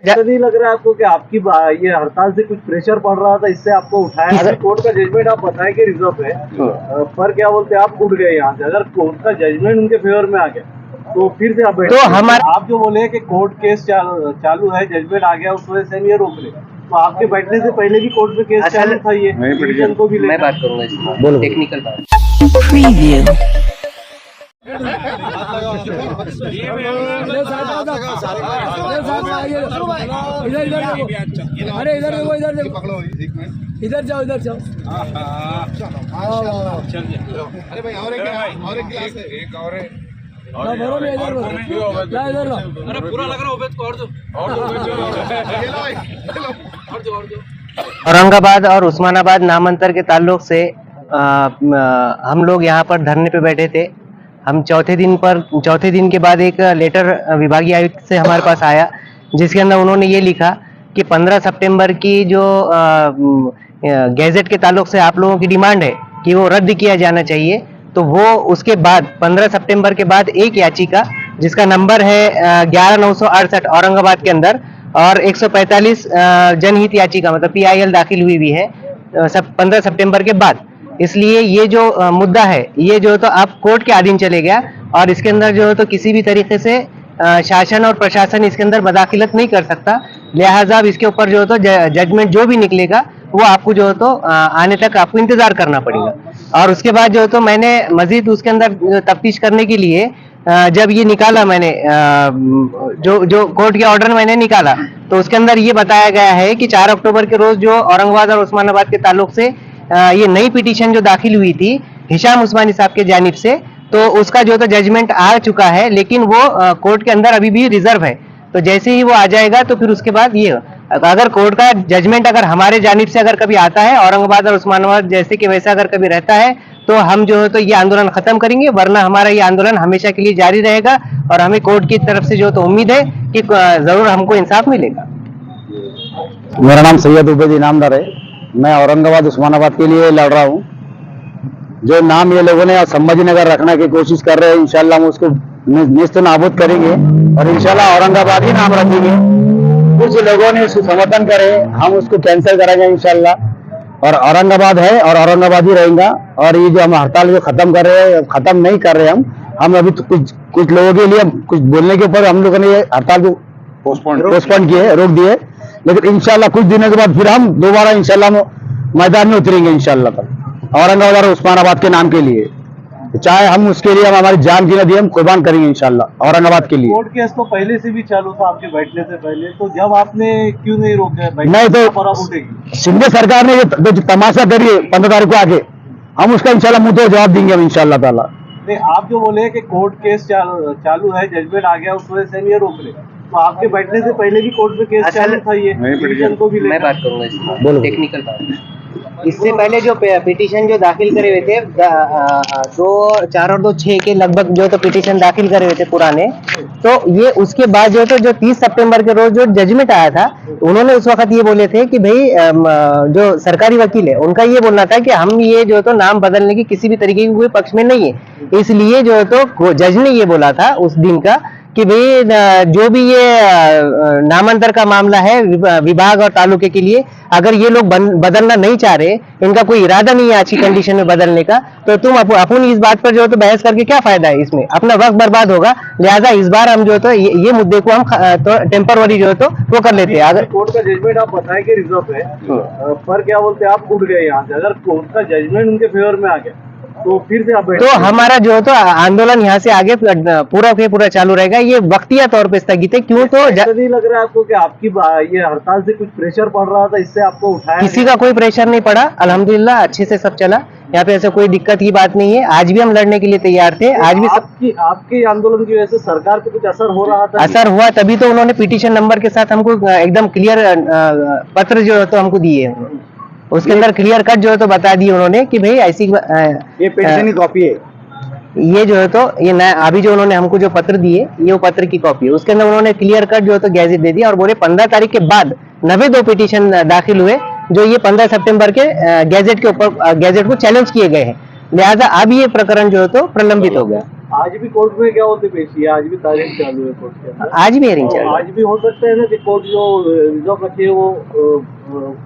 ऐसा नहीं लग रहा है आपको कि आपकी ये हड़ताल से कुछ प्रेशर पड़ रहा था, इससे आपको उठाया? अगर कोर्ट का जजमेंट आप बताएं कि रिजर्व है, पर क्या बोलते हैं, आप उठ गए यहाँ से। अगर कोर्ट का जजमेंट उनके फेवर में आ गया तो फिर से आप बैठ, तो हमारे आप जो बोले कि कोर्ट केस चालू है, जजमेंट आ गया, उस वजह से हम ये रोक ले, तो आपके बैठने से पहले भी कोर्ट में केस चालू था, ये पिटीशन को भी मैं बात करूंगा इसमें टेक्निकल बात। इधर इधर देखो, अरे इधर देखो, इधर देखो, इधर जाओ, इधर जाओ। अरे भाई और एक गिलास है, एक और है। भरो में इधर ला, इधर ला। अरे पूरा लग रहा है उबेद को, और दो और दो। औरंगाबाद और उस्मानाबाद नामांतर के ताल्लुक से हम लोग यहाँ पर धरने पे बैठे थे। हम चौथे दिन के बाद एक लेटर विभागीय आयुक्त से हमारे पास आया, जिसके अंदर उन्होंने ये लिखा कि 15 सितंबर की जो गैजेट के ताल्लुक से आप लोगों की डिमांड है कि वो रद्द किया जाना चाहिए, तो वो उसके बाद 15 सितंबर के बाद एक याचिका जिसका नंबर है 11968 औरंगाबाद के अंदर, और 145 जनहित याचिका मतलब PIL दाखिल हुई भी है 15 सितंबर के बाद। इसलिए ये जो मुद्दा है ये जो तो आप कोर्ट के अधीन चले गया, और इसके अंदर जो है तो किसी भी तरीके से शासन और प्रशासन इसके अंदर मदाखिलत नहीं कर सकता। लिहाजा अब इसके ऊपर जो है तो जजमेंट जो भी निकलेगा वो आपको जो है तो आने तक आपको इंतजार करना पड़ेगा। और उसके बाद जो है तो मैंने मजीद उसके अंदर तफ्तीश करने के लिए जब ये निकाला मैंने जो कोर्ट के ऑर्डर मैंने निकाला, तो उसके अंदर ये बताया गया है कि 4 अक्टूबर के रोज जो औरंगाबाद और उस्मानाबाद के ताल्लुक से ये नई पिटीशन जो दाखिल हुई थी हिशाम उस्मानी साहब के जानिब से, तो उसका जो तो जजमेंट आ चुका है, लेकिन वो कोर्ट के अंदर अभी भी रिजर्व है। तो जैसे ही वो आ जाएगा तो फिर उसके बाद ये अगर कोर्ट का जजमेंट अगर हमारे जानिब से अगर कभी आता है औरंगाबाद और उस्मानाबाद जैसे कि वैसा अगर कभी रहता है, तो हम जो है तो ये आंदोलन खत्म करेंगे, वरना हमारा ये आंदोलन हमेशा के लिए जारी रहेगा। और हमें कोर्ट की तरफ से जो तो उम्मीद है कि जरूर हमको इंसाफ मिलेगा। मेरा नाम सैयद उबैद इनामदार है। मैं औरंगाबाद उस्मानाबाद के लिए लड़ रहा हूँ। जो नाम ये लोगों ने संभाजीनगर रखने की कोशिश कर रहे हैं, इंशाल्लाह हम उसको निस्त नाबूद करेंगे और इंशाल्लाह औरंगाबाद ही नाम रखेंगे। कुछ लोगों ने उसको समर्थन करे, हम उसको कैंसिल करेंगे इंशाल्लाह। और औरंगाबाद है और औरंगाबाद ही रहेगा। और ये जो हम हड़ताल को खत्म कर रहे हैं, खत्म नहीं कर रहे हम अभी तो कुछ लोगों के लिए कुछ बोलने के ऊपर हम लोगों ने ये हड़ताल को पोस्टपोन किए, रोक दिए। लेकिन इंशाल्लाह कुछ दिनों के बाद फिर हम दोबारा इंशाल्लाह मैदान में उतरेंगे इंशाल्लाह तक औरंगाबाद और उस्मानाबाद के नाम के लिए। चाहे हम उसके लिए हम हमारी जान की नदी हम कुर्बान करेंगे इंशाल्लाह औरंगाबाद के लिए। कोर्ट केस तो पहले से भी चालू था आपके बैठने से पहले, तो जब आपने क्यों नहीं रोका? नहीं तो शिंदे सरकार ने जो तमाशा करी है 15 तारीख को आके, हम उसका इंशाल्लाह मुंह तो जवाब देंगे हम इंशाल्लाह ताला। आप जो बोले कि कोर्ट केस चालू है, जजमेंट आ गया, उस वजह से हम ये रोक ले, तो आपके बैठने से पहले भी कोर्ट में केस चालू था, ये पिटीशन को भी मैं बात करूंगा इसमें टेक्निकल बात। इससे पहले जो पिटीशन जो दाखिल करे हुए थे 2, 4 और 2, 6 के लगभग जो तो पिटीशन दाखिल करे हुए थे पुराने, तो ये उसके बाद जो तो जो 30 सितंबर के रोज जो जजमेंट आया था, उन्होंने उस वक्त ये बोले थे कि भाई जो सरकारी वकील है उनका ये बोलना था कि हम ये जो तो नाम बदलने की किसी भी तरीके की कोई पक्ष में नहीं है। इसलिए जो तो जज ने ये बोला था उस दिन का कि भाई जो भी ये नामांतर का मामला है विभाग और तालुके के लिए, अगर ये लोग बदलना नहीं चाह रहे, इनका कोई इरादा नहीं है अच्छी कंडीशन में बदलने का, तो तुम अपन इस बात पर जो तो बहस करके क्या फायदा है, इसमें अपना वक्त बर्बाद होगा। लिहाजा इस बार हम जो तो ये मुद्दे को हम तो टेम्पररी जो तो वो कर लेते हैं। अगर कोर्ट का जजमेंट आप बताएं कि रिजर्व है, पर क्या बोलते हैं, आप उठ गए यहाँ से। अगर कोर्ट का जजमेंट उनके फेवर में आ गया तो फिर से आप तो हमारा जो तो आंदोलन यहाँ से आगे पूरा के पूरा चालू रहेगा। ये वक्तिया तौर पे स्थगित है। क्यों? तो नहीं लग रहा है आपको कि आपकी ये हड़ताल से कुछ प्रेशर पड़ रहा था, इससे आपको उठाया? किसी का कोई प्रेशर नहीं पड़ा, अल्हम्दुलिल्लाह अच्छे से सब चला। यहाँ पे ऐसा कोई दिक्कत की बात नहीं है। आज भी हम लड़ने के लिए तैयार थे। आज भी आपके आंदोलन की वजह से सरकार पे कुछ असर हो रहा था? असर हुआ, तभी तो उन्होंने पिटीशन नंबर के साथ हमको एकदम क्लियर पत्र जो है तो हमको दिए। उसके अंदर क्लियर कट जो है तो बता दिए उन्होंने कि भाई ऐसी ये पेटीशन की कॉपी है, ये जो है तो ये नया अभी जो उन्होंने हमको जो पत्र दिए ये वो पत्र की कॉपी है। उसके अंदर उन्होंने क्लियर कट जो है तो गैजेट दे दिया और बोले 15 तारीख के बाद 92 पिटीशन दाखिल हुए जो ये 15 सितंबर के गैजेट के ऊपर गैजेट को चैलेंज किए गए हैं। लिहाजा अब ये प्रकरण जो है तो प्रलंबित हो गया। आज भी कोर्ट में क्या बोलते पेशी है, आज भी तारीख चालू है कोर्ट के अंदर। आज भी हेयरिंग चल रहा आज भी हो सकता है ना कि कोर्ट जो रिजर्व रखे वो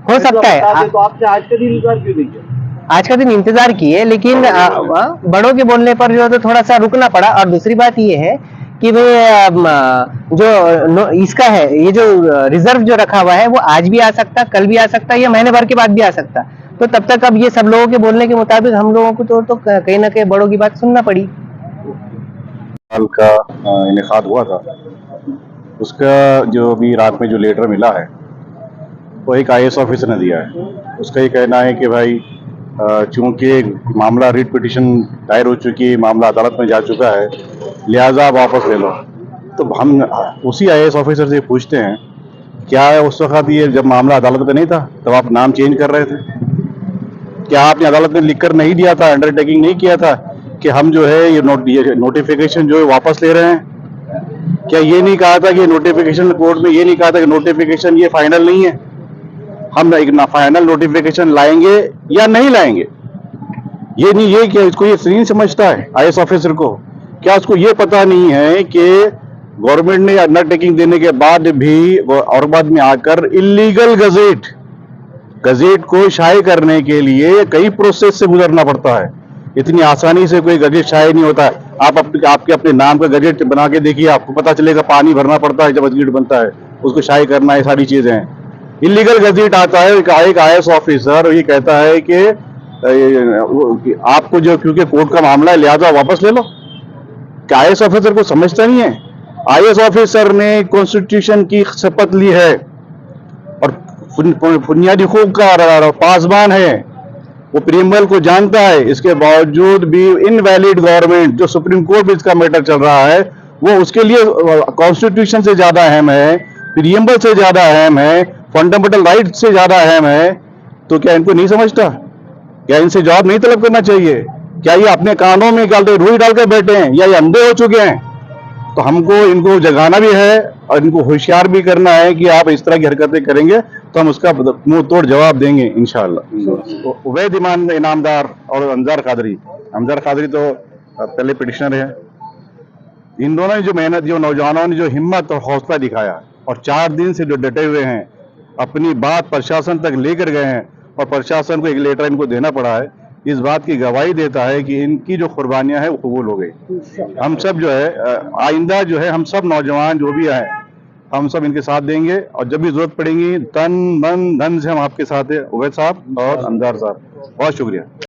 हो सकता है। बता दे, तो आपने आज का दिन इंतजार क्यों नहीं किया? है। आज का दिन इंतजार किए, लेकिन बड़ों के बोलने पर जो है तो थोड़ा सा रुकना पड़ा। और दूसरी बात ये है कि भाई इसका है, ये जो रिजर्व जो रखा हुआ है वो आज भी आ सकता, कल भी आ सकता, या महीने भर के बाद भी आ सकता। तो तब तक अब ये सब लोगों के बोलने के मुताबिक हम लोगों को तो कहीं ना कहीं बड़ों की बात सुनना पड़ी। साल का इनेकाद हुआ था, उसका जो अभी रात में जो लेटर मिला है वो एक IAS ऑफिसर ने दिया है। उसका ये कहना है कि भाई चूंकि मामला रिट पिटिशन दायर हो चुकी है, मामला अदालत में जा चुका है, लिहाजा आप वापस ले लो। तो हम उसी IAS ऑफिसर से पूछते हैं, क्या उस वक्त ये जब मामला अदालत में नहीं था तब आप नाम चेंज कर रहे थे? क्या आपने अदालत में लिखकर नहीं दिया था, अंडरटेकिंग नहीं किया था कि हम जो है ये नोटिफिकेशन जो है वापस ले रहे हैं? क्या ये नहीं कहा था कि नोटिफिकेशन कोर्ट में ये नहीं कहा था कि नोटिफिकेशन ये फाइनल नहीं है, हम एक फाइनल नोटिफिकेशन लाएंगे या नहीं लाएंगे? ये नहीं, ये क्या इसको ये नहीं समझता है IAS ऑफिसर को? क्या उसको ये पता नहीं है कि गवर्नमेंट ने अंडरटेकिंग देने के बाद भी औरंगाबाद में आकर इलीगल गजेट को शाये करने के लिए कई प्रोसेस से गुजरना पड़ता है। इतनी आसानी से कोई गजेट शाये नहीं होता है। आप आपके अपने नाम का गजेट बना के देखिए, आपको पता चलेगा पानी भरना पड़ता है जब गजेट बनता है, उसको शाये करना है, सारी चीजें हैं। इलीगल गजेट आता है, एक IAS ऑफिसर ये कहता है कि आपको जो क्योंकि कोर्ट का मामला है लिहाजा वापस ले लो। क्या IAS ऑफिसर को समझता नहीं है? IAS ऑफिसर ने कॉन्स्टिट्यूशन की शपथ ली है और बुनियादी हुकूक का पासबान है, वो प्रीएम्बल को जानता है। इसके बावजूद भी इनवैलिड गवर्नमेंट, जो सुप्रीम कोर्ट में इसका मैटर चल रहा है, वो उसके लिए कॉन्स्टिट्यूशन से ज्यादा अहम है, प्रीएम्बल से ज्यादा अहम है, फंडामेंटल राइट से ज्यादा अहम है। तो क्या इनको नहीं समझता? क्या इनसे जवाब नहीं तलब करना चाहिए? क्या ये अपने कानों में रुई डालकर बैठे हैं या ये अंधे हो चुके हैं? तो हमको इनको जगाना भी है और इनको होशियार भी करना है कि आप इस तरह की हरकतें करेंगे तो हम उसका मुंह तोड़ जवाब देंगे इंशाअल्लाह। उवैद इनामदार और अंजार कादरी तो पहले पिटिशनर है। इन दोनों ने जो मेहनत, जो नौजवानों ने जो हिम्मत और हौसला दिखाया और 4 दिन से जो डटे हुए हैं, अपनी बात प्रशासन तक लेकर गए हैं और प्रशासन को एक लेटर इनको देना पड़ा है, इस बात की गवाही देता है कि इनकी जो कुर्बानियां हैं वो कबूल हो गई। हम सब जो है आइंदा जो है हम सब नौजवान जो भी हैं, हम सब इनके साथ देंगे और जब भी जरूरत पड़ेगी तन मन धन से हम आपके साथ हैं। उवैद साहब और अंजार साहब, बहुत शुक्रिया।